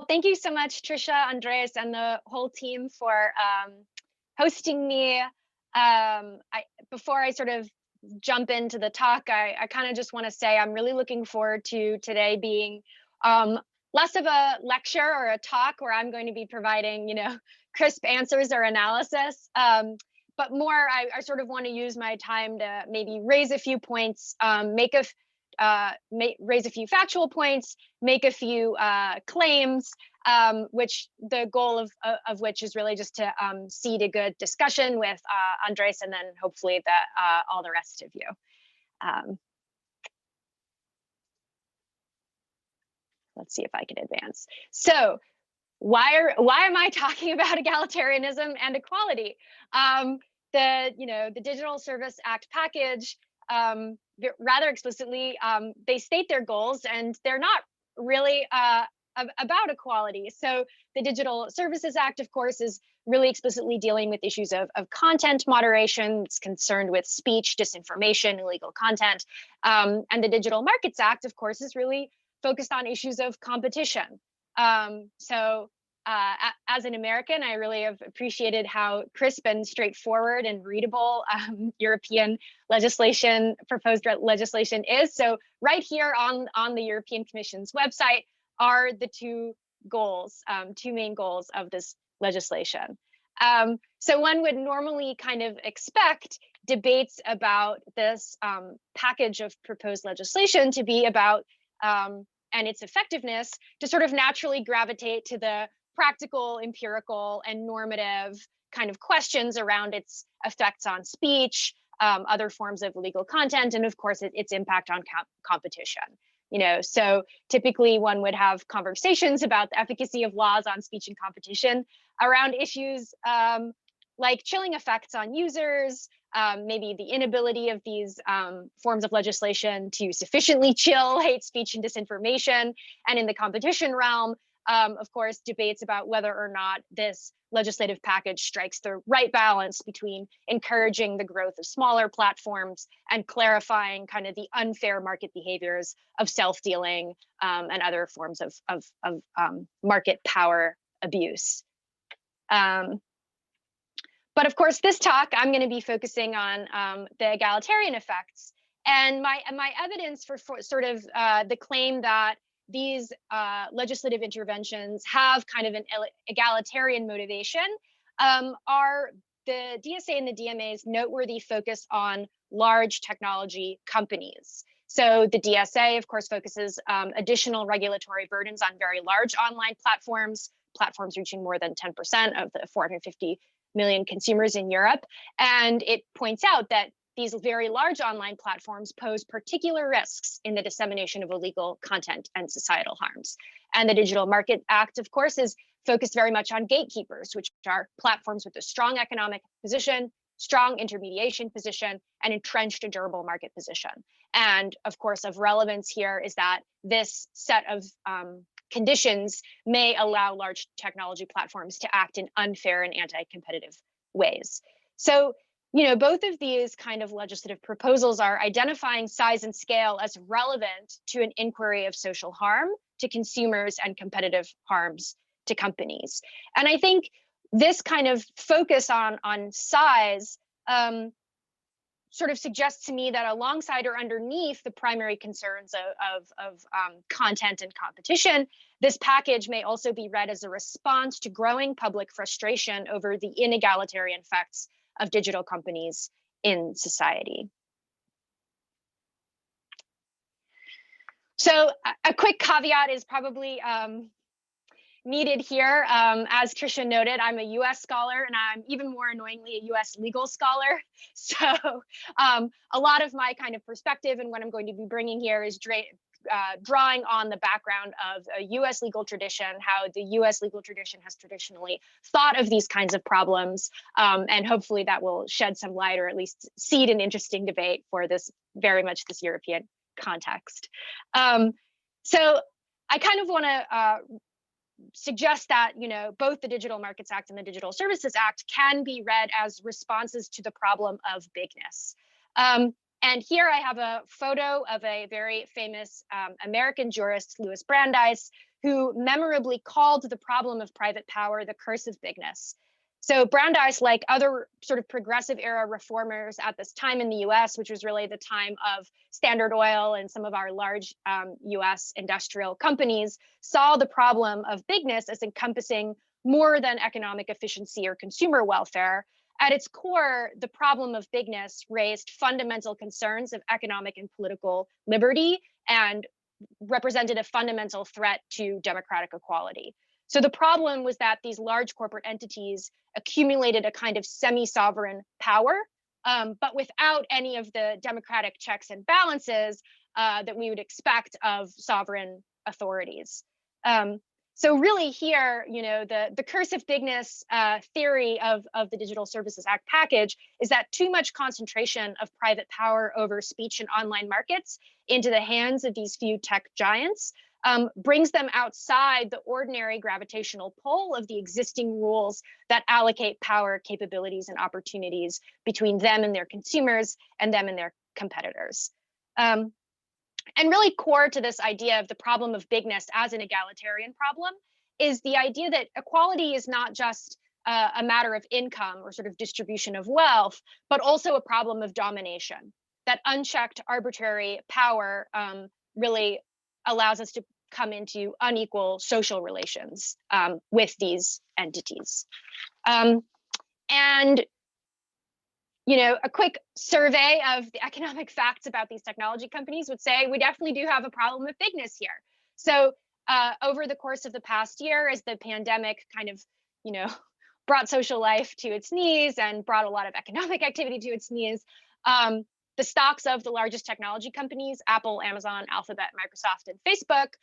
thank you so much, Trisha, Andreas, and the whole team for hosting me. Before I sort of jump into the talk, I kind of just want to say I'm really looking forward to today being less of a lecture or a talk where I'm going to be providing, crisp answers or analysis. But more, I sort of want to use my time to maybe raise a few points, raise a few factual points, make a few claims, which the goal of which is really just to seed a good discussion with Andres and then hopefully all the rest of you. Let's see if I can advance. So why am I talking about egalitarianism and equality? The Digital Service Act package, rather explicitly, they state their goals, and they're not really about equality. So the Digital Services Act, of course, is really explicitly dealing with issues of content moderation. It's concerned with speech, disinformation, illegal content. And the Digital Markets Act, of course, is really focused on issues of competition. As an American, I really have appreciated how crisp and straightforward and readable European legislation, proposed legislation is. So right here on the European Commission's website are the two main goals of this legislation. So one would normally kind of expect debates about this package of proposed legislation to be about and its effectiveness to sort of naturally gravitate to the practical, empirical, and normative kind of questions around its effects on speech, other forms of legal content, and of course its impact on competition. So typically one would have conversations about the efficacy of laws on speech and competition around issues like chilling effects on users, maybe the inability of these forms of legislation to sufficiently chill hate speech and disinformation. And in the competition realm, of course, debates about whether or not this legislative package strikes the right balance between encouraging the growth of smaller platforms and clarifying kind of the unfair market behaviors of self-dealing and other forms of market power abuse. But of course, this talk, I'm going to be focusing on the egalitarian effects. And my evidence for sort of the claim that these legislative interventions have kind of an egalitarian motivation are the DSA and the DMA's noteworthy focus on large technology companies. So the DSA, of course, focuses additional regulatory burdens on very large online platforms reaching more than 10% of the 450 million consumers in Europe. And it points out that these very large online platforms pose particular risks in the dissemination of illegal content and societal harms. And the Digital Market Act, of course, is focused very much on gatekeepers, which are platforms with a strong economic position, strong intermediation position, and entrenched a durable market position. And of course, of relevance here is that this set of conditions may allow large technology platforms to act in unfair and anti-competitive ways. So, both of these kind of legislative proposals are identifying size and scale as relevant to an inquiry of social harm to consumers and competitive harms to companies. And I think this kind of focus on size sort of suggests to me that alongside or underneath the primary concerns of content and competition, this package may also be read as a response to growing public frustration over the inegalitarian effects of digital companies in society. So a quick caveat is probably needed here. As Trisha noted, I'm a US scholar, and I'm even more annoyingly a US legal scholar. So a lot of my kind of perspective and what I'm going to be bringing here is drawing on the background of a US legal tradition, how the US legal tradition has traditionally thought of these kinds of problems. And hopefully that will shed some light or at least seed an interesting debate for this very much this European context. So I kind of want to suggest that both the Digital Markets Act and the Digital Services Act can be read as responses to the problem of bigness. And here I have a photo of a very famous American jurist, Louis Brandeis, who memorably called the problem of private power the curse of bigness. So Brandeis, like other sort of progressive era reformers at this time in the US, which was really the time of Standard Oil and some of our large US industrial companies, saw the problem of bigness as encompassing more than economic efficiency or consumer welfare. At its core, the problem of bigness raised fundamental concerns of economic and political liberty and represented a fundamental threat to democratic equality. So the problem was that these large corporate entities accumulated a kind of semi-sovereign power, but without any of the democratic checks and balances that we would expect of sovereign authorities. So really here, the curse of bigness theory of the Digital Services Act package is that too much concentration of private power over speech and online markets into the hands of these few tech giants brings them outside the ordinary gravitational pull of the existing rules that allocate power, capabilities, and opportunities between them and their consumers and them and their competitors. And really core to this idea of the problem of bigness as an egalitarian problem is the idea that equality is not just a matter of income or sort of distribution of wealth, but also a problem of domination. That unchecked arbitrary power really allows us to come into unequal social relations with these entities. And a quick survey of the economic facts about these technology companies would say we definitely do have a problem of bigness here. So over the course of the past year, as the pandemic kind of, brought social life to its knees and brought a lot of economic activity to its knees, the stocks of the largest technology companies, Apple, Amazon, Alphabet, Microsoft, and Facebook,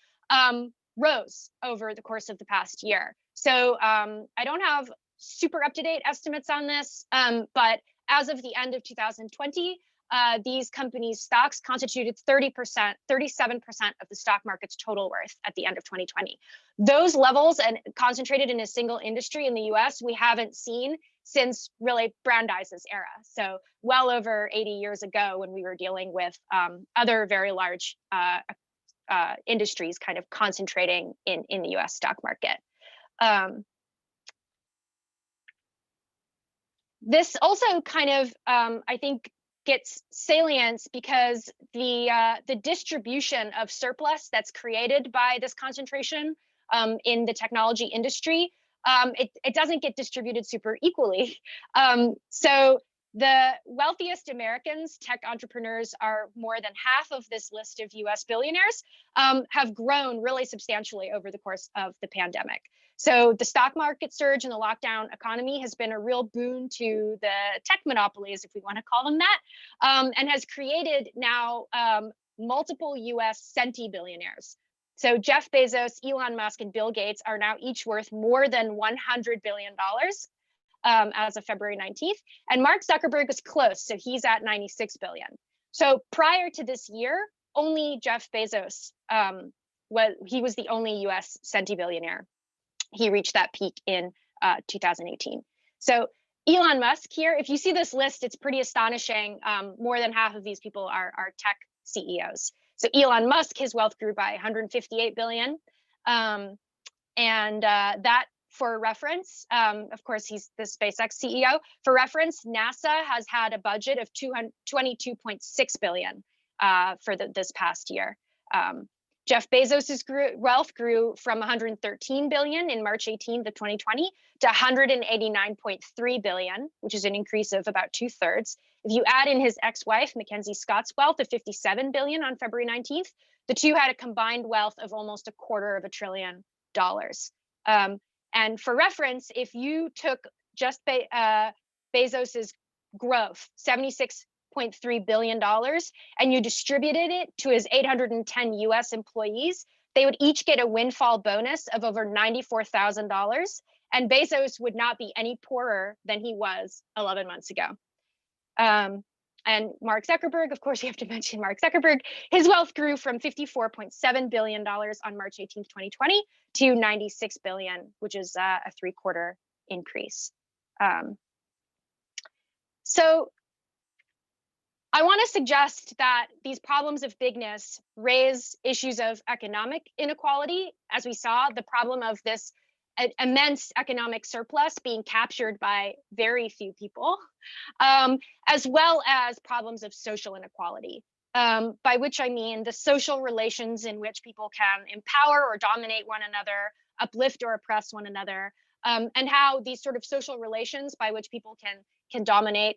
rose over the course of the past year. So I don't have super up-to-date estimates on this, but as of the end of 2020, these companies' stocks constituted 37% of the stock market's total worth at the end of 2020. Those levels, and concentrated in a single industry in the US, we haven't seen since really Brandeis's era. So well over 80 years ago, when we were dealing with other very large industries kind of concentrating in the US stock market. This also kind of, I think, gets salience because the distribution of surplus that's created by this concentration in the technology industry, it doesn't get distributed super equally. So the wealthiest Americans, tech entrepreneurs, are more than half of this list of US billionaires, have grown really substantially over the course of the pandemic. So the stock market surge and the lockdown economy has been a real boon to the tech monopolies, if we want to call them that, and has created now multiple US centi-billionaires. So Jeff Bezos, Elon Musk, and Bill Gates are now each worth more than $100 billion as of February 19th. And Mark Zuckerberg is close, so he's at 96 billion. So prior to this year, only Jeff Bezos, he was the only US centi-billionaire. He reached that peak in 2018. So Elon Musk here, if you see this list, it's pretty astonishing. More than half of these people are tech CEOs. So Elon Musk, his wealth grew by 158 billion. That, for reference, of course, he's the SpaceX CEO. For reference, NASA has had a budget of 22.6 billion for this past year. Jeff Bezos's wealth grew from 113 billion in March 18th of 2020 to 189.3 billion, which is an increase of about 2/3. If you add in his ex-wife, Mackenzie Scott's wealth of 57 billion on February 19th, the two had a combined wealth of almost $250 billion. And for reference, if you took just Bezos's growth, $76.3 billion, and you distributed it to his 810 US employees, they would each get a windfall bonus of over $94,000. And Bezos would not be any poorer than he was 11 months ago. And Mark Zuckerberg, of course, you have to mention Mark Zuckerberg. His wealth grew from $54.7 billion on March 18th, 2020 to 96 billion, which is a 3/4 increase. So I want to suggest that these problems of bigness raise issues of economic inequality. As we saw, the problem of this immense economic surplus being captured by very few people, as well as problems of social inequality, by which I mean the social relations in which people can empower or dominate one another, uplift or oppress one another, and how these sort of social relations by which people can dominate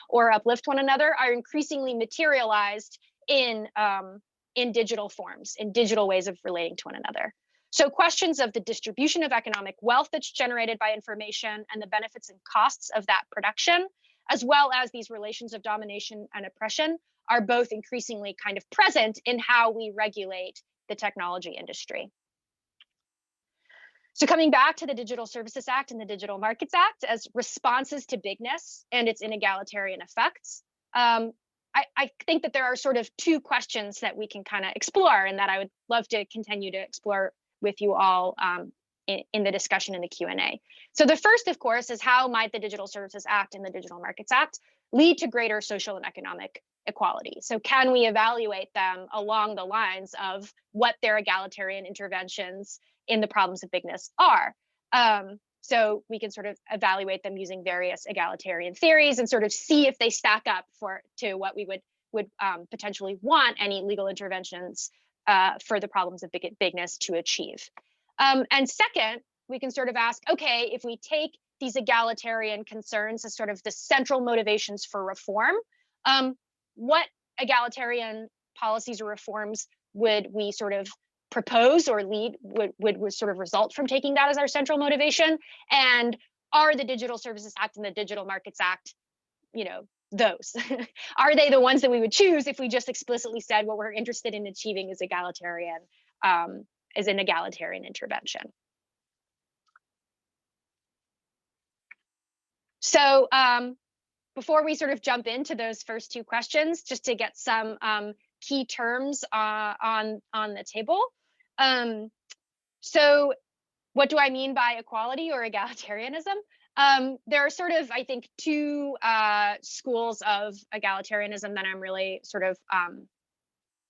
or uplift one another are increasingly materialized in digital forms, in digital ways of relating to one another. So questions of the distribution of economic wealth that's generated by information and the benefits and costs of that production, as well as these relations of domination and oppression, are both increasingly kind of present in how we regulate the technology industry. So coming back to the Digital Services Act and the Digital Markets Act as responses to bigness and its inegalitarian effects, I think that there are sort of two questions that we can kind of explore and that I would love to continue to explore with you all in the discussion in the Q&A. So the first, of course, is how might the Digital Services Act and the Digital Markets Act lead to greater social and economic equality? So can we evaluate them along the lines of what their egalitarian interventions in the problems of bigness are? So we can sort of evaluate them using various egalitarian theories and sort of see if they stack up to what we would potentially want any legal interventions for the problems of bigness to achieve. And second, we can sort of ask, okay, if we take these egalitarian concerns as sort of the central motivations for reform, what egalitarian policies or reforms would we sort of propose or lead would sort of result from taking that as our central motivation? And are the Digital Services Act and the Digital Markets Act, those? Are they the ones that we would choose if we just explicitly said what we're interested in achieving is egalitarian, as an egalitarian intervention? So before we sort of jump into those first two questions, just to get some key terms on the table. So what do I mean by equality or egalitarianism? There are sort of, I think, two schools of egalitarianism that I'm really sort of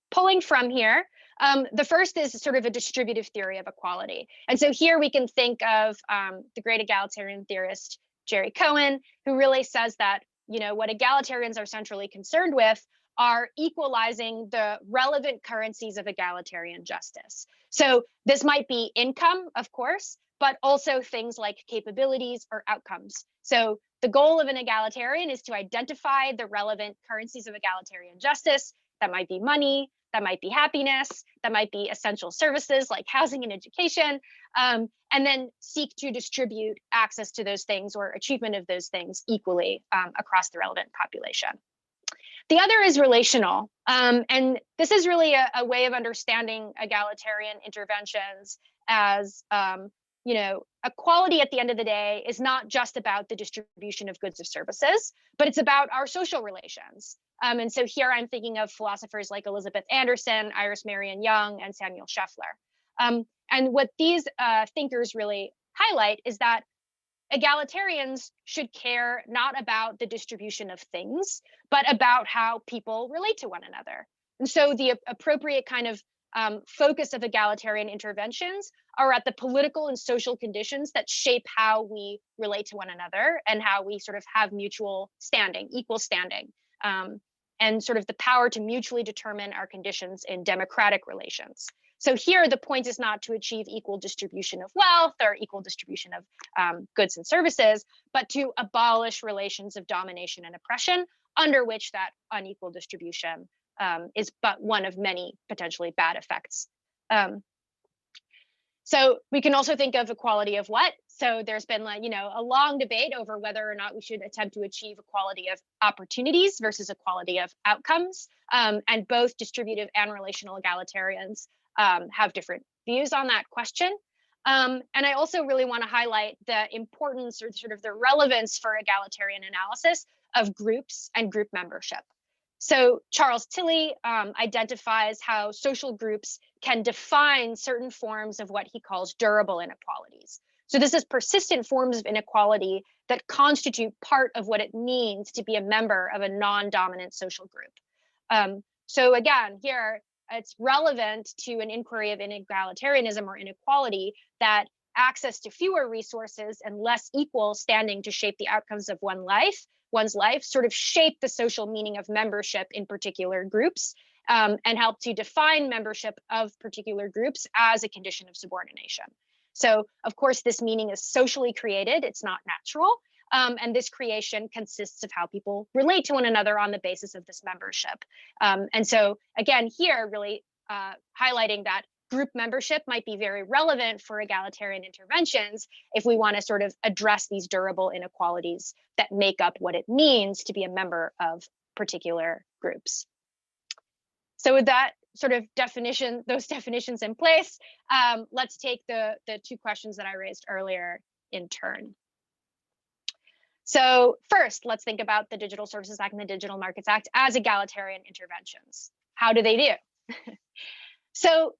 pulling from here. The first is sort of a distributive theory of equality. And so here we can think of the great egalitarian theorist, Jerry Cohen, who really says that, what egalitarians are centrally concerned with are equalizing the relevant currencies of egalitarian justice. So this might be income, of course, but also things like capabilities or outcomes. So the goal of an egalitarian is to identify the relevant currencies of egalitarian justice. That might be money, that might be happiness, that might be essential services like housing and education, and then seek to distribute access to those things or achievement of those things equally across the relevant population. The other is relational, and this is really a way of understanding egalitarian interventions as, equality at the end of the day is not just about the distribution of goods or services, but it's about our social relations. And so here I'm thinking of philosophers like Elizabeth Anderson, Iris Marion Young, and Samuel Scheffler. And what these thinkers really highlight is that egalitarians should care not about the distribution of things, but about how people relate to one another. And so the appropriate kind of focus of egalitarian interventions are at the political and social conditions that shape how we relate to one another and how we sort of have mutual standing, equal standing, and sort of the power to mutually determine our conditions in democratic relations. So here, the point is not to achieve equal distribution of wealth or equal distribution of goods and services, but to abolish relations of domination and oppression under which that unequal distribution is but one of many potentially bad effects. So we can also think of equality of what? So there's been a long debate over whether or not we should attempt to achieve equality of opportunities versus equality of outcomes. And both distributive and relational egalitarians have different views on that question. And I also really want to highlight the importance or sort of the relevance for egalitarian analysis of groups and group membership. So Charles Tilly identifies how social groups can define certain forms of what he calls durable inequalities. So this is persistent forms of inequality that constitute part of what it means to be a member of a non-dominant social group. So again, here, it's relevant to an inquiry of inegalitarianism or inequality that access to fewer resources and less equal standing to shape the outcomes of one's life sort of shape the social meaning of membership in particular groups, and help to define membership of particular groups as a condition of subordination. So of course, this meaning is socially created, it's not natural. And this creation consists of how people relate to one another on the basis of this membership. And so again, here really highlighting that group membership might be very relevant for egalitarian interventions if we want to sort of address these durable inequalities that make up what it means to be a member of particular groups. So with that sort of definition, those definitions in place, let's take the two questions that I raised earlier in turn. So first, let's think about the Digital Services Act and the Digital Markets Act as egalitarian interventions. How do they do? So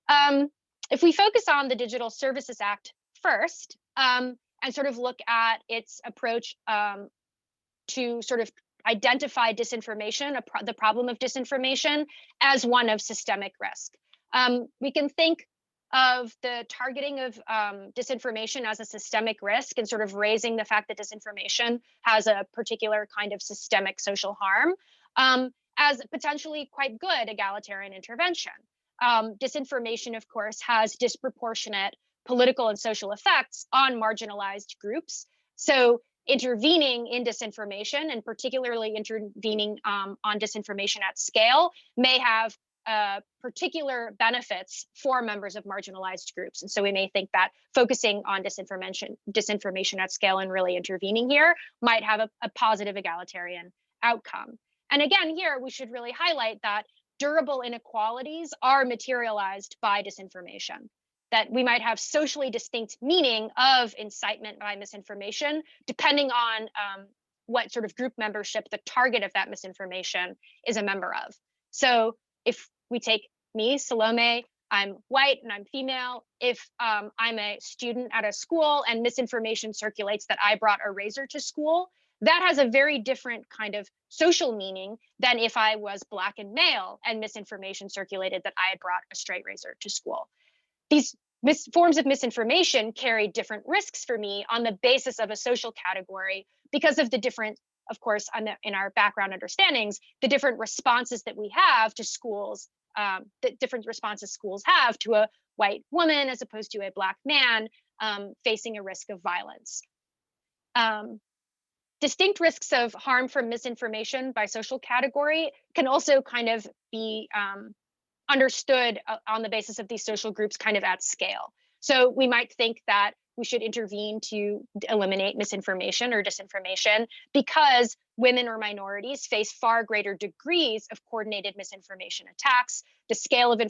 if we focus on the Digital Services Act first, and sort of look at its approach to sort of identify disinformation, the problem of disinformation, as one of systemic risk. We can think of the targeting of disinformation as a systemic risk and sort of raising the fact that disinformation has a particular kind of systemic social harm as potentially quite good egalitarian intervention. Disinformation, of course, has disproportionate political and social effects on marginalized groups. So intervening in disinformation, and particularly intervening on disinformation at scale, may have particular benefits for members of marginalized groups. And so we may think that focusing on disinformation at scale and really intervening here might have a positive egalitarian outcome. And again, here we should really highlight that durable inequalities are materialized by disinformation, that we might have socially distinct meaning of incitement by misinformation, depending on what sort of group membership the target of that misinformation is a member of. So if we take me, Salome, I'm white and I'm female. If I'm a student at a school and misinformation circulates that I brought a razor to school, that has a very different kind of social meaning than if I was Black and male and misinformation circulated that I had brought a straight razor to school. These forms of misinformation carry different risks for me on the basis of a social category because of the different, of course, in our background understandings, the different responses that we have to schools, the different responses schools have to a white woman as opposed to a Black man facing a risk of violence. Distinct risks of harm from misinformation by social category can also kind of be understood on the basis of these social groups kind of at scale. So we might think that we should intervene to eliminate misinformation or disinformation because women or minorities face far greater degrees of coordinated misinformation attacks. The scale of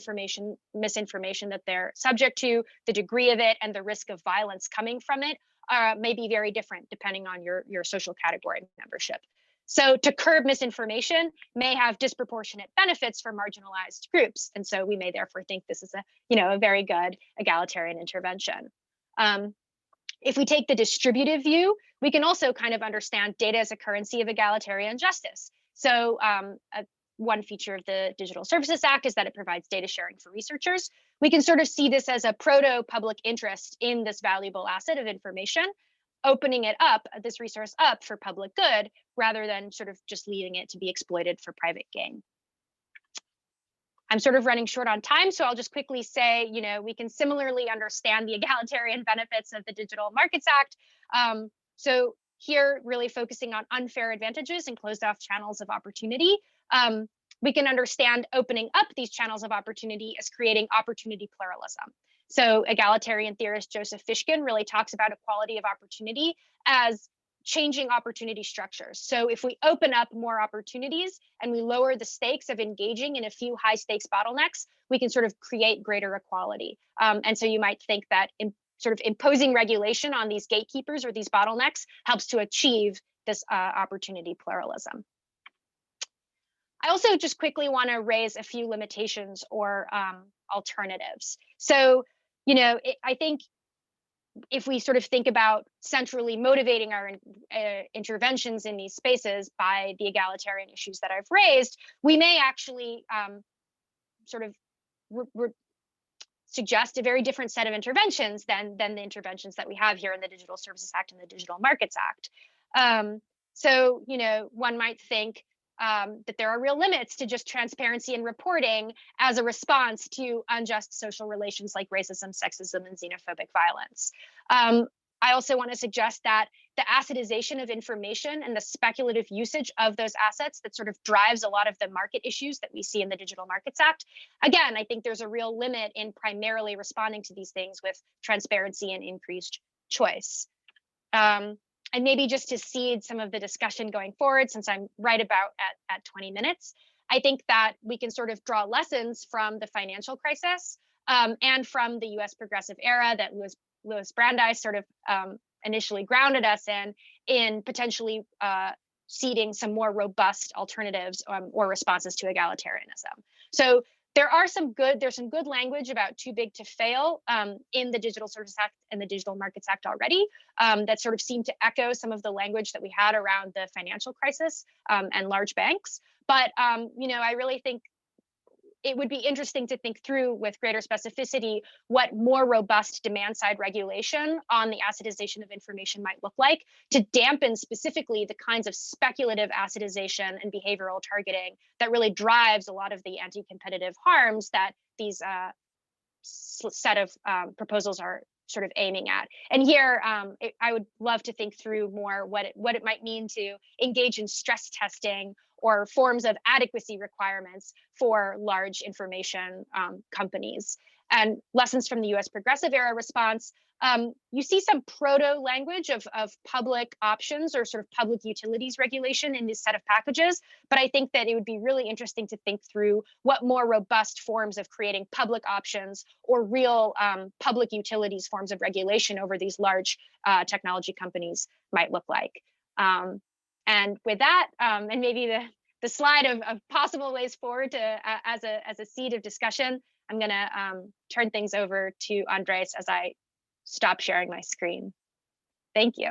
misinformation that they're subject to, the degree of it, and the risk of violence coming from it may be very different depending on your social category membership. So to curb misinformation may have disproportionate benefits for marginalized groups. And so we may therefore think this is a very good egalitarian intervention. If we take the distributive view, we can also kind of understand data as a currency of egalitarian justice. So one feature of the Digital Services Act is that it provides data sharing for researchers. We can sort of see this as a proto-public interest in this valuable asset of information, opening it up, this resource up for public good, rather than sort of just leaving it to be exploited for private gain. I'm sort of running short on time, so I'll just quickly say, we can similarly understand the egalitarian benefits of the Digital Markets Act. So here, really focusing on unfair advantages and closed off channels of opportunity. We can understand opening up these channels of opportunity as creating opportunity pluralism. So egalitarian theorist Joseph Fishkin really talks about equality of opportunity as changing opportunity structures. So if we open up more opportunities and we lower the stakes of engaging in a few high stakes bottlenecks, we can sort of create greater equality. And so you might think that sort of imposing regulation on these gatekeepers or these bottlenecks helps to achieve this opportunity pluralism. I also just quickly want to raise a few limitations or alternatives. So, I think if we sort of think about centrally motivating our interventions in these spaces by the egalitarian issues that I've raised, we may actually sort of suggest a very different set of interventions than the interventions that we have here in the Digital Services Act and the Digital Markets Act. So, you know, one might think that there are real limits to just transparency and reporting as a response to unjust social relations like racism, sexism, and xenophobic violence. I also want to suggest that the assetization of information and the speculative usage of those assets that sort of drives a lot of the market issues that we see in the Digital Markets Act. Again, I think there's a real limit in primarily responding to these things with transparency and increased choice. And maybe just to seed some of the discussion going forward, since I'm right about at 20 minutes, I think that we can sort of draw lessons from the financial crisis and from the US progressive era that Louis Brandeis sort of initially grounded us in potentially seeding some more robust alternatives or responses to egalitarianism. So there's some good language about too big to fail in the Digital Services Act and the Digital Markets Act already that sort of seem to echo some of the language that we had around the financial crisis and large banks. But you know, I really think it would be interesting to think through with greater specificity what more robust demand side regulation on the assetization of information might look like to dampen specifically the kinds of speculative assetization and behavioral targeting that really drives a lot of the anti-competitive harms that these set of proposals are sort of aiming at. And here, I would love to think through more what it might mean to engage in stress testing or forms of adequacy requirements for large information companies. And lessons from the US progressive era response, you see some proto language of public options or sort of public utilities regulation in this set of packages. But I think that it would be really interesting to think through what more robust forms of creating public options or real public utilities forms of regulation over these large technology companies might look like. And with that, and maybe the slide of possible ways forward to as a seed of discussion, I'm gonna turn things over to Andres as I stop sharing my screen. Thank you.